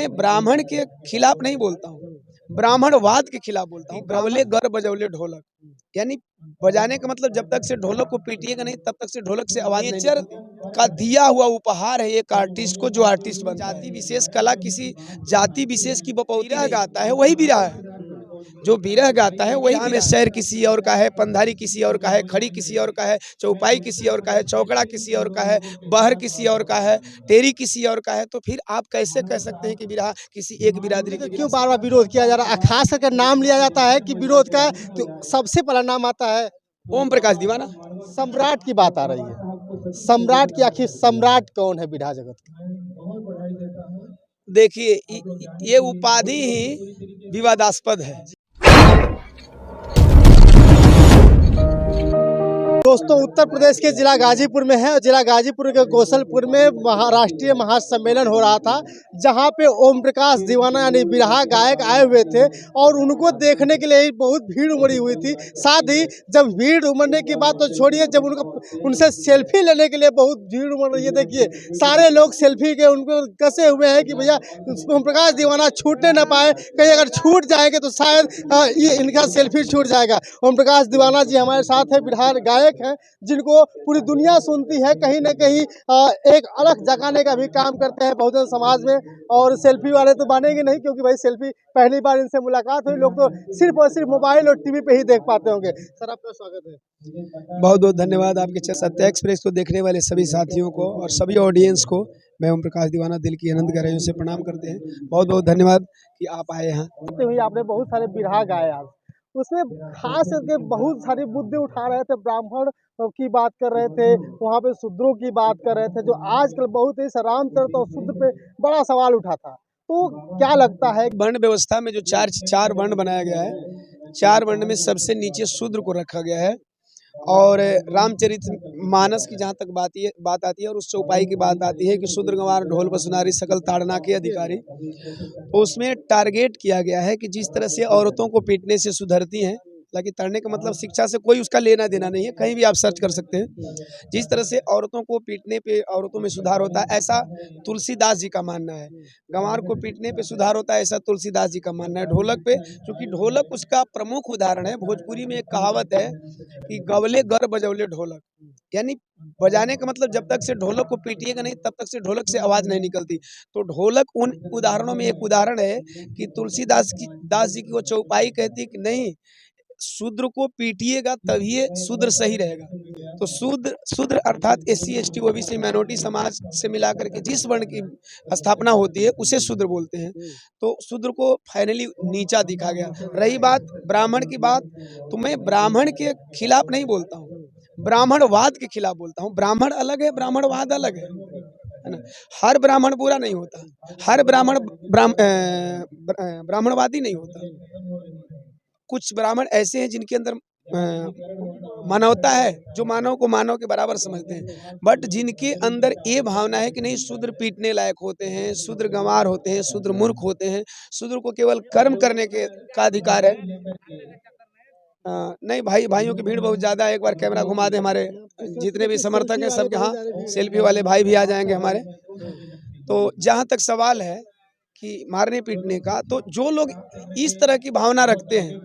मैं ब्राह्मण के खिलाफ नहीं बोलता हूँ, ब्राह्मणवाद के खिलाफ बोलता हूँ। गवले गर बजौले ढोलक, यानी बजाने का मतलब जब तक से ढोलक को पीटिएगा नहीं तब तक से ढोलक से आवाज नेचर का दिया हुआ उपहार है एक आर्टिस्ट को, जो आर्टिस्ट बन जाति विशेष कला किसी जाति विशेष की बपौती गाता है वही बिरहा है। जो बिरह गाता है वही में शहर किसी और का है, पंधारी किसी और का है, खड़ी किसी और का है, चौपाई किसी और का है, चौकड़ा किसी और का है, बहर किसी और का है, टेरी किसी और का है। तो फिर आप कैसे कह सकते हैं कि बिरहा किसी एक बिरादरी की? क्यों बार बार विरोध किया जा रहा है? खास करके नाम लिया जाता है कि विरोध का, तो सबसे पहला नाम आता है ओम प्रकाश दीवाना। सम्राट की बात आ रही है। सम्राट की आखिर सम्राट कौन है बिरहा जगत का? देखिए ये उपाधि ही विवादास्पद है। दोस्तों, उत्तर प्रदेश के जिला गाजीपुर में है और जिला गाजीपुर के गोसलपुर में राष्ट्रीय महासम्मेलन हो रहा था, जहां पे ओम प्रकाश दीवाना यानी बिरहा गायक आए हुए थे और उनको देखने के लिए बहुत भीड़ उमड़ी हुई थी। साथ ही जब भीड़ उमड़ने की बात तो छोड़िए, जब उनसे सेल्फी लेने के लिए बहुत भीड़ उमड़ रही है। देखिए सारे लोग सेल्फी के उनको कसे हुए हैं कि भैया ओम प्रकाश दीवाना छूटने ना पाए, कहीं अगर छूट जाएंगे तो शायद ये इनका सेल्फी छूट जाएगा। ओम प्रकाश दीवाना जी हमारे साथ है, बिरहा गायक हैं जिनको पूरी दुनिया सुनती है। कहीं ना कहीं एक अलग जगाने का भी काम करते हैं बहुजन समाज में। और सेल्फी वाले तो बनेंगे नहीं, क्योंकि भाई सेल्फी पहली बार इनसे मुलाकात हुई, लोग तो सिर्फ और सिर्फ मोबाइल और टीवी पे ही देख पाते होंगे। सर आपका स्वागत है। बहुत बहुत धन्यवाद आपके सत्य एक्सप्रेस को देखने वाले सभी साथियों को और सभी ऑडियंस को। मैं ओम प्रकाश दीवाना दिल की अनंत गहराइयों से प्रणाम करते हैं। बहुत बहुत धन्यवाद कि आप आए हैं। आपने बहुत सारे बिरहा गाए आज, उसमें खास करके बहुत सारे मुद्दे उठा रहे थे। ब्राह्मण की बात कर रहे थे, वहाँ पे शूद्रों की बात कर रहे थे, जो आजकल बहुत ही रामचरित और शूद्र पे बड़ा सवाल उठा था। तो क्या लगता है वर्ण व्यवस्था में जो चार वर्ण बनाया गया है, चार वर्ण में सबसे नीचे शूद्र को रखा गया है। और रामचरित मानस की जहाँ तक बात आती है और उस चौपाई की बात आती है कि शूद्र गंवार ढोल बसुनारी सकल ताड़ना के अधिकारी, तो उसमें टारगेट किया गया है कि जिस तरह से औरतों को पीटने से सुधरती हैं, हालांकि तड़ने का मतलब शिक्षा से कोई उसका लेना देना नहीं है, कहीं भी आप सर्च कर सकते हैं। जिस तरह से औरतों को पीटने पे औरतों में सुधार होता है, ऐसा तुलसीदास जी का मानना है। गंवार को पीटने पे सुधार होता है, ऐसा तुलसीदास जी का मानना है। ढोलक पे, क्योंकि ढोलक उसका प्रमुख उदाहरण है। भोजपुरी में एक कहावत है कि गवले गर बजौले ढोलक, यानी बजाने का मतलब जब तक से ढोलक को पीटिएगा नहीं तब तक से ढोलक से आवाज नहीं निकलती। तो ढोलक उन उदाहरणों में एक उदाहरण है कि तुलसीदास जी की वो चौपाई कहती है कि नहीं, शूद्र को पीटिएगा तभी शूद्र सही रहेगा। तो शूद्र अर्थात SC ST OBC माइनॉरिटी समाज से मिलाकर के जिस वर्ण की स्थापना होती है उसे शूद्र बोलते हैं। तो शूद्र को फाइनली नीचा दिखा गया। रही बात ब्राह्मण की बात, तो मैं ब्राह्मण के खिलाफ नहीं बोलता हूँ, ब्राह्मणवाद के खिलाफ बोलता हूँ। ब्राह्मण अलग है, ब्राह्मणवाद अलग है ना। हर ब्राह्मण बुरा नहीं होता, हर ब्राह्मण ब्राह्मणवादी नहीं होता। कुछ ब्राह्मण ऐसे हैं जिनके अंदर मानवता है, जो मानव को मानव के बराबर समझते हैं। बट जिनके अंदर ये भावना है कि नहीं, शूद्र पीटने लायक होते हैं, शूद्र गंवार होते हैं, शूद्र मूर्ख होते हैं, शूद्र को केवल कर्म करने का अधिकार है। नहीं भाइयों की भीड़ बहुत ज़्यादा है। एक बार कैमरा घुमा दे, हमारे जितने भी समर्थक हैं सबके, हाँ सेल्फी वाले भाई भी आ जाएंगे हमारे। तो जहाँ तक सवाल है कि मारने पीटने का, तो जो लोग इस तरह की भावना रखते हैं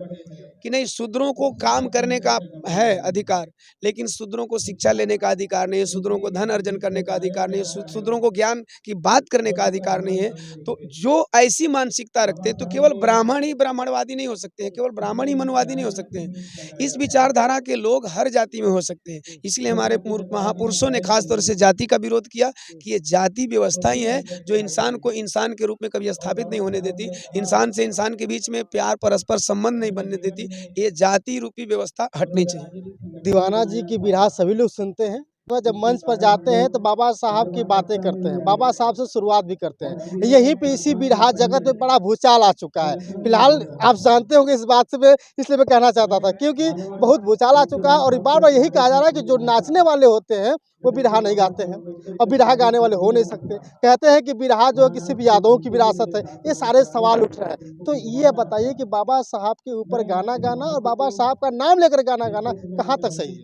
कि नहीं, शूद्रों को काम करने का है अधिकार, लेकिन शूद्रों को शिक्षा लेने का अधिकार नहीं है, शूद्रों को धन अर्जन करने का अधिकार नहीं है, शूद्रों को ज्ञान की बात करने का अधिकार नहीं है, तो जो ऐसी मानसिकता रखते हैं, तो केवल ब्राह्मण ही ब्राह्मणवादी नहीं हो सकते हैं, केवल ब्राह्मण ही मनुवादी नहीं हो सकते हैं। इस विचारधारा के लोग हर जाति में हो सकते हैं। इसलिए हमारे महापुरुषों ने खासतौर से जाति का विरोध किया कि ये जाति व्यवस्था ही है जो इंसान को इंसान के रूप में कभी स्थापित नहीं होने देती, इंसान से इंसान के बीच में प्यार परस्पर संबंध नहीं बनने देती। ये जाति रूपी व्यवस्था हटनी चाहिए। दीवाना जी की बिरहा सभी लोग सुनते हैं, तो जब मंच पर जाते हैं तो बाबा साहब की बातें करते हैं, बाबा साहब से शुरुआत भी करते हैं। यहीं पे इसी बिरहा जगत में बड़ा भूचाल आ चुका है। फिलहाल आप जानते होंगे इस बात से, इसलिए मैं कहना चाहता था, क्योंकि बहुत भूचाल आ चुका है और बार बार यही कहा जा रहा है कि जो नाचने वाले होते हैं वो बिरहा नहीं गाते हैं और बिरहा गाने वाले हो नहीं सकते। कहते हैं कि बिरहा जो है कि सिर्फ यादों की विरासत है। ये सारे सवाल उठ रहे हैं। तो ये बताइए कि बाबा साहब के ऊपर गाना गाना और बाबा साहब का नाम लेकर गाना गाना कहाँ तक सही है?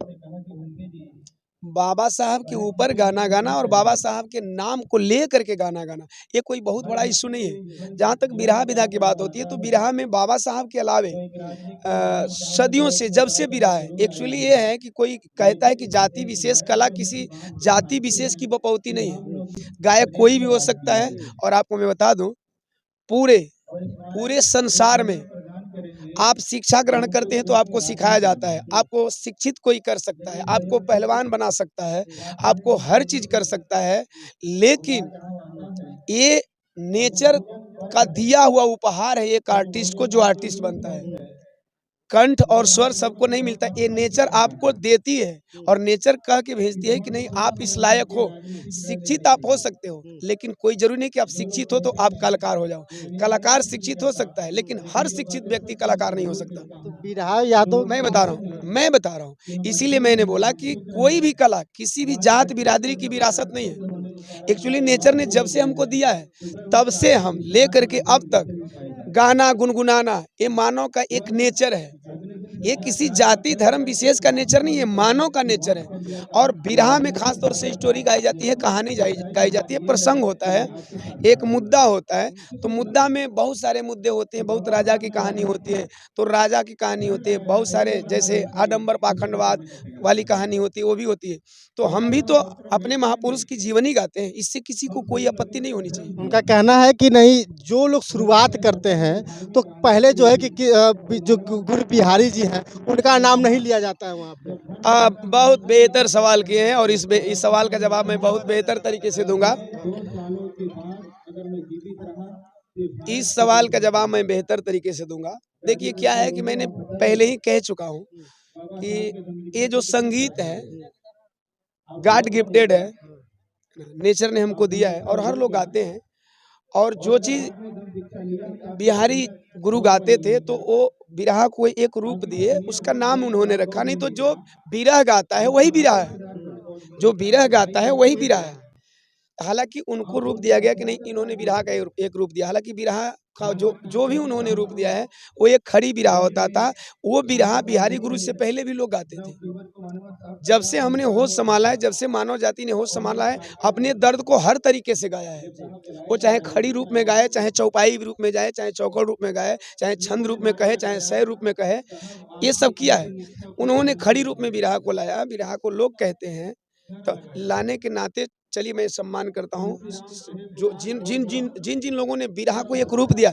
बाबा साहब के ऊपर गाना गाना और बाबा साहब के नाम को ले करके गाना गाना, ये कोई बहुत बड़ा इशू नहीं है। जहाँ तक बिरहा विधा की बात होती है तो बिरहा में बाबा साहब के अलावे सदियों से, जब से बिरहा है, एक्चुअली ये है कि कोई कहता है कि जाति विशेष कला किसी जाति विशेष की बपौती नहीं है। गायक कोई भी हो सकता है। और आपको मैं बता दूं, पूरे पूरे संसार में आप शिक्षा ग्रहण करते हैं तो आपको सिखाया जाता है, आपको शिक्षित कोई कर सकता है, आपको पहलवान बना सकता है, आपको हर चीज कर सकता है। लेकिन ये नेचर का दिया हुआ उपहार है एक आर्टिस्ट को, जो आर्टिस्ट बनता है। कंठ और स्वर सबको नहीं मिलता, ये नेचर आपको देती है और नेचर कह के भेजती है कि नहीं आप इस लायक हो। शिक्षित आप हो सकते हो, लेकिन कोई जरूरी नहीं कि आप शिक्षित हो तो आप कलाकार हो जाओ। कलाकार शिक्षित हो सकता है, लेकिन हर शिक्षित व्यक्ति कलाकार नहीं हो सकता। तो बिरहा यादव मैं बता रहा हूँ, इसीलिए मैंने बोला कि कोई भी कला किसी भी जात बिरादरी की विरासत नहीं है। एक्चुअली नेचर ने जब से हमको दिया है, तब से हम ले करके अब तक गाना गुनगुनाना, ये मानव का एक नेचर है। ये किसी जाति धर्म विशेष का नेचर नहीं है, मानव का नेचर है। और बिरहा में खास तौर से स्टोरी गाई जाती है, कहानी गाई जाती है, प्रसंग होता है, एक मुद्दा होता है। तो मुद्दा में बहुत सारे मुद्दे होते हैं, बहुत राजा की कहानी होती है तो राजा की कहानी होती है, बहुत सारे जैसे आडंबर पाखंडवाद वाली कहानी होती है, वो भी होती है। तो हम भी तो अपने महापुरुष की जीवनी गाते हैं, इससे किसी को कोई आपत्ति नहीं होनी चाहिए। उनका कहना है कि नहीं, जो लोग शुरुआत करते हैं तो पहले जो है जो गुरु बिहारी जी हैं उनका नाम नहीं लिया जाता है वहाँ पे। आप बहुत बेहतर सवाल किए हैं और इस सवाल का जवाब मैं बहुत बेहतर तरीके से दूंगा। इस सवाल का जवाब मैं बेहतर तरीके से दूंगा। देखिए क्या है कि मैंने पहले ही कह चुका हूँ कि ये जो संगीत है गॉड गिफ्टेड है, नेचर ने हमको दिया है और हर लोग गाते हैं। और जो चीज बिहारी गुरु गाते थे तो वो बिरहा को एक रूप दिए, उसका नाम उन्होंने रखा। नहीं तो जो बिरह गाता है वही बिरहा है, जो बिरह गाता है वही बिरहा है। हालांकि उनको रूप दिया गया कि नहीं, इन्होंने बिरहा का एक रूप दिया। हालांकि बिरहा का जो भी उन्होंने रूप दिया है वो एक खड़ी बिरहा होता था। वो बिरहा बिहारी गुरु से पहले भी लोग गाते थे। जब से हमने होश संभाला है, जब से मानव जाति ने होश संभाला है, अपने दर्द को हर तरीके से गाया है। वो चाहे खड़ी रूप में गाए, चाहे चौपाई रूप में जाए, चाहे चौकड़ रूप में गाए, चाहे छंद रूप में कहे, चाहे सह रूप में कहे, ये सब किया है। उन्होंने खड़ी रूप में बिरहा को लाया। बिरहा को लोग कहते हैं तो लाने के नाते चलिए मैं सम्मान करता हूँ। जो जिन जिन जिन जिन जिन लोगों ने बिरहा को एक रूप दिया,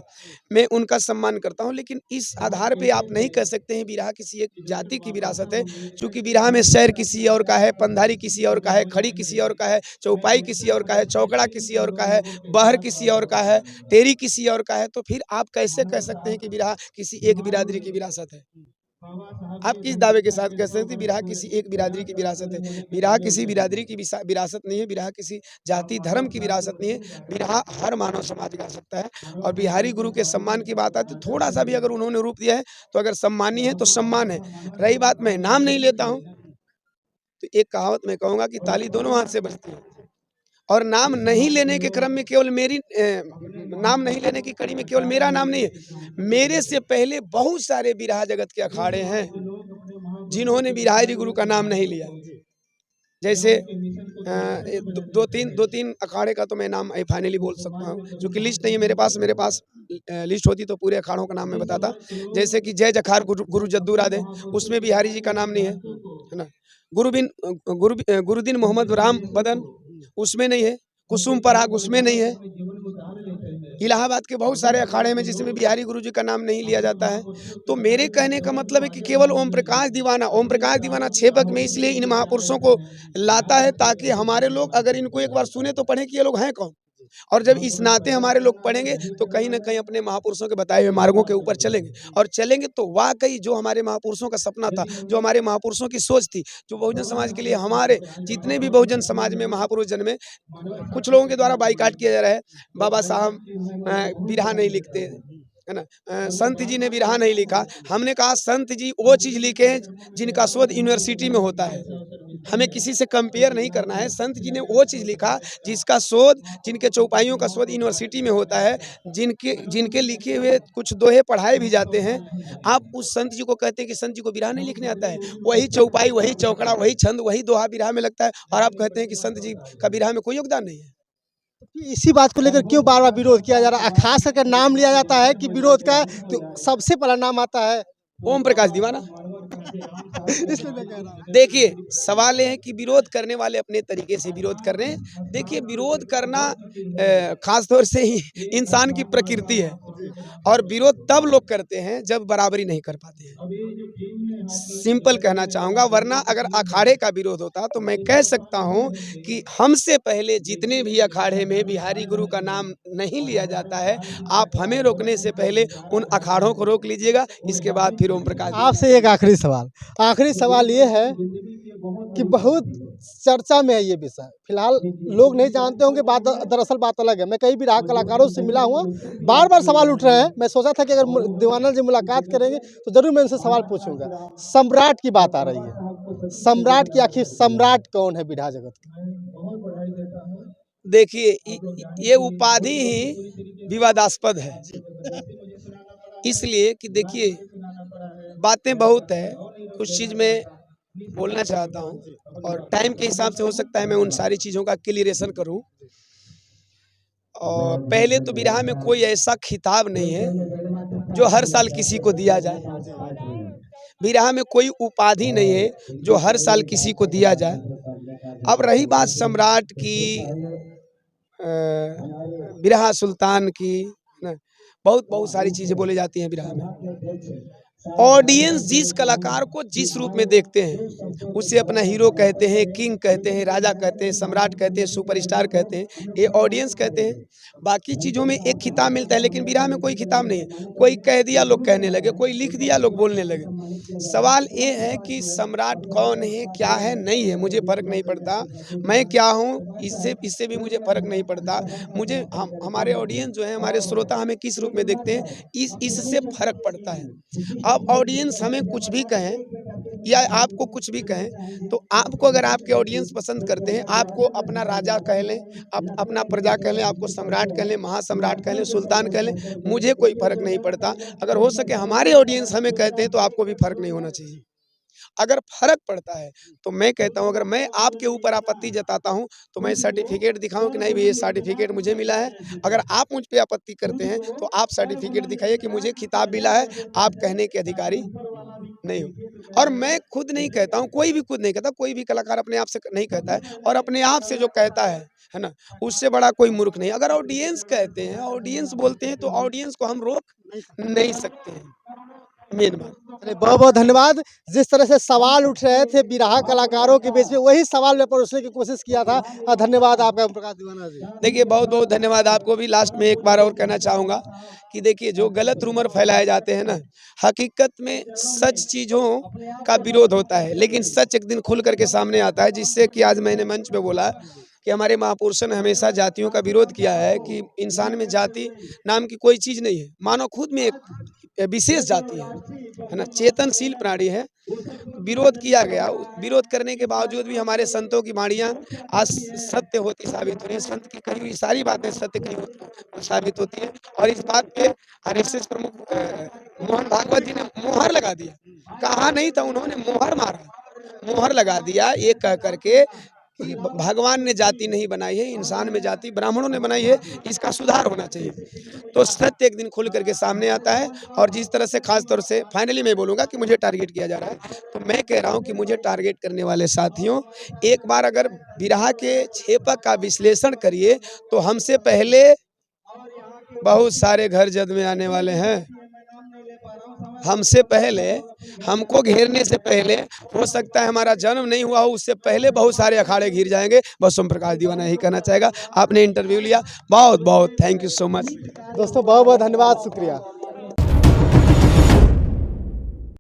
मैं उनका सम्मान करता हूँ। लेकिन इस आधार पे आप नहीं कह सकते हैं बिरहा किसी एक जाति की विरासत है। क्योंकि बिरहा में शैर किसी और का है, पंधारी किसी और का है, खड़ी किसी और का है, चौपाई किसी और का है, चौकड़ा किसी और का है, बहर किसी और का है, टेरी किसी और का है। तो फिर आप कैसे कह सकते हैं कि बिरहा किसी एक बिरादरी की विरासत है? आप किस दावे के साथ कह सकते हैं बिरहा किसी एक बिरादरी की विरासत है? बिरहा किसी बिरादरी की विरासत नहीं है, बिरहा किसी जाति धर्म की विरासत नहीं है। बिरहा हर मानव समाज गा सकता है। और बिहारी गुरु के सम्मान की बात आती है, थोड़ा सा भी अगर उन्होंने रूप दिया है तो अगर सम्मानी है तो सम्मान है। रही बात मैं नाम नहीं लेता हूँ, तो एक कहावत मैं कहूँगा कि ताली दोनों हाथ से बजती है। और नाम नहीं लेने के क्रम में केवल नाम नहीं लेने की कड़ी में केवल मेरा नाम नहीं है, मेरे से पहले बहुत सारे बिरहा जगत के अखाड़े हैं जिन्होंने बिहारी गुरु का नाम नहीं लिया। जैसे दो तीन अखाड़े का तो मैं नाम फाइनली बोल सकता हूँ, क्योंकि लिस्ट नहीं है मेरे पास। लिस्ट होती तो पूरे अखाड़ों का नाम मैं बताता। जैसे कि जय जखार गुरु जद्दू राधे, उसमें बिहारी जी का नाम नहीं है ना। गुरुदीन मोहम्मद राम बदन, उसमें नहीं है। कुसुम पराग, उसमें नहीं है। इलाहाबाद के बहुत सारे अखाड़े में जिसमें बिहारी गुरु जी का नाम नहीं लिया जाता है। तो मेरे कहने का मतलब है कि केवल ओम प्रकाश दीवाना छेबक में इसलिए इन महापुरुषों को लाता है ताकि हमारे लोग अगर इनको एक बार सुने तो पढ़े कि ये लोग हैं कौन। और जब इस नाते हमारे लोग पढ़ेंगे तो कहीं ना कहीं अपने महापुरुषों के बताए हुए मार्गों के ऊपर चलेंगे। और चलेंगे तो वाकई जो हमारे महापुरुषों का सपना था, जो हमारे महापुरुषों की सोच थी, जो बहुजन समाज के लिए हमारे जितने भी बहुजन समाज में महापुरुष जन्मे, कुछ लोगों के द्वारा बाइकाट किया जा रहा है। बाबा साहब बिरहा नहीं लिखते, है ना। संत जी ने बिरहा नहीं लिखा। हमने कहा संत जी वो चीज लिखे हैं जिनका शोध यूनिवर्सिटी में होता है। हमें किसी से कंपेयर नहीं करना है। संत जी ने वो चीज़ लिखा जिसका शोध, जिनके चौपाइयों का शोध यूनिवर्सिटी में होता है, जिनके जिनके लिखे हुए कुछ दोहे पढ़ाए भी जाते हैं। आप उस संत जी को कहते हैं कि संत जी को बिरहा नहीं लिखने आता है। वही चौपाई, वही चौकड़ा, वही छंद, वही दोहा बिरहा में लगता है, और आप कहते हैं कि संत जी का बिरहा में कोई योगदान नहीं है। इसी बात को लेकर क्यों बार-बार विरोध किया जा रहा है? खास करके नाम लिया जाता है कि विरोध का, तो सबसे पहला नाम आता है। ओम प्रकाश दीवाना। इसलिए मैं कह रहा हूँ। देखिए, सवाल ये है कि विरोध करने वाले अपने तरीके से विरोध कर रहे हैं। देखिए, विरोध करना खास तौर से ही इंसान की प्रकृति है, और विरोध तब लोग करते हैं जब बराबरी नहीं कर पाते हैं। सिंपल कहना चाहूँगा, वरना अगर अखाड़े का विरोध होता तो मैं कह सकता हूँ कि हमसे पहले जितने भी अखाड़े में बिहारी गुरु का नाम नहीं लिया जाता है, आप हमें रोकने से पहले उन अखाड़ों को रोक लीजिएगा, इसके बाद फिर ओम प्रकाश। आपसे एक आखिरी सवाल ये है कि बहुत चर्चा में है ये विषय। फिलहाल लोग नहीं जानते होंगे, बात दरअसल बात अलग है। मैं कई बिरहा कलाकारों से मिला हुआ, बार-बार सवाल उठ रहे हैं। मैं सोचा था कि अगर दीवाना जी मुलाकात करेंगे तो ज़रूर मैं उनसे सवाल पूछूंगा। सम्राट की बात आ रही है, सम्राट की आखिर सम्राट कौन है बिरहा जगत का? देखिए, ये उपाधि ही विवादास्पद है, इसलिए कि देखिए, बातें बहुत है, कुछ चीज़ मैं बोलना चाहता हूँ, और टाइम के हिसाब से हो सकता है मैं उन सारी चीज़ों का क्लियरेशन करूँ। और पहले तो बिरहा में कोई ऐसा खिताब नहीं है जो हर साल किसी को दिया जाए। बिरहा में कोई उपाधि नहीं है जो हर साल किसी को दिया जाए। अब रही बात सम्राट की, बिरहा सुल्तान की, ना, बहुत सारी चीज़ें बोली जाती हैं बिरहा में। ऑडियंस जिस कलाकार को जिस रूप में देखते हैं, उसे अपना हीरो कहते हैं, किंग कहते हैं, राजा कहते हैं, सम्राट कहते हैं, सुपरस्टार कहते हैं, ये ऑडियंस कहते हैं। बाकी चीज़ों में एक खिताब मिलता है, लेकिन बिरहा में कोई खिताब नहीं है। कोई कह दिया लोग कहने लगे, कोई लिख दिया लोग बोलने लगे। सवाल ये है कि सम्राट कौन है, क्या है, नहीं है, मुझे फ़र्क नहीं पड़ता। मैं क्या हूँ, इससे भी मुझे फ़र्क नहीं पड़ता। मुझे हमारे ऑडियंस जो है, हमारे श्रोता हमें किस रूप में देखते हैं, इससे फ़र्क पड़ता है। अब ऑडियंस हमें कुछ भी कहें या आपको कुछ भी कहें, तो आपको अगर आपके ऑडियंस पसंद करते हैं, आपको अपना राजा कह लें, अपना प्रजा कह लें, आपको सम्राट कह लें, महासम्राट कह लें, सुल्तान कह लें, मुझे कोई फ़र्क नहीं पड़ता। अगर हो सके हमारे ऑडियंस हमें कहते हैं, तो आपको भी फ़र्क नहीं होना चाहिए। अगर फ़र्क पड़ता है तो मैं कहता हूँ, अगर मैं आपके ऊपर आपत्ति जताता हूँ, तो मैं सर्टिफिकेट दिखाऊँ कि नहीं भई ये सर्टिफिकेट मुझे मिला है। अगर आप मुझ पे आपत्ति करते हैं, तो आप सर्टिफिकेट दिखाइए कि मुझे खिताब मिला है, आप कहने के अधिकारी नहीं हो। और मैं खुद नहीं कहता हूँ, कोई भी खुद नहीं कहता, कोई भी कलाकार अपने आप से नहीं कहता है, और अपने आप से जो कहता है ना, उससे बड़ा कोई मूर्ख नहीं। अगर ऑडियंस कहते हैं, ऑडियंस बोलते हैं, तो ऑडियंस को हम रोक नहीं सकते हैं, मेन बात। चलिए, बहुत-बहुत धन्यवाद। जिस तरह से सवाल उठ रहे थे बिरहा कलाकारों के बीच में, वही सवाल मैं परोसने की कोशिश किया था। धन्यवाद आपका ओम प्रकाश दीवाना जी। देखिए, बहुत-बहुत धन्यवाद आपको भी। लास्ट में एक बार और कहना चाहूँगा कि देखिए, जो गलत रूमर फैलाए जाते हैं ना, हकीकत में सच चीज़ों का विरोध होता है, लेकिन सच एक दिन खुल कर के सामने आता है, जिससे कि आज मैंने मंच पे बोला कि हमारे महापुरुषों ने हमेशा जातियों का विरोध किया है, कि इंसान में जाति नाम की कोई चीज़ नहीं है। मानव खुद में एक विशेष जाति है ना, चेतनशील प्राणी है। विरोध किया गया, विरोध करने के बावजूद भी हमारे संतों की वाणियाँ आज सत्य होती साबित हो रही है। संत की कही हुई सारी बातें सत्य कही साबित होती है, और इस बात पे आरएसएस प्रमुख मोहन भागवत जी ने मोहर लगा दिया। कहा नहीं था, उन्होंने मोहर मारा, मोहर लगा दिया, ये कह करके कि भगवान ने जाति नहीं बनाई है, इंसान में जाति ब्राह्मणों ने बनाई है, इसका सुधार होना चाहिए। तो सत्य एक दिन खुल करके सामने आता है। और जिस तरह से खास तौर से फाइनली मैं बोलूँगा कि मुझे टारगेट किया जा रहा है, तो मैं कह रहा हूँ कि मुझे टारगेट करने वाले साथियों, एक बार अगर बिरहा के छेपक का विश्लेषण करिए, तो हमसे पहले बहुत सारे घर जद में आने वाले हैं। हमसे पहले, हमको घेरने से पहले, हो सकता है हमारा जन्म नहीं हुआ हो, उससे पहले बहुत सारे अखाड़े घिर जाएंगे। बस ओम प्रकाश दीवाना यही कहना चाहेगा। आपने इंटरव्यू लिया, बहुत बहुत थैंक यू सो मच। दोस्तों, बहुत-बहुत धन्यवाद, शुक्रिया।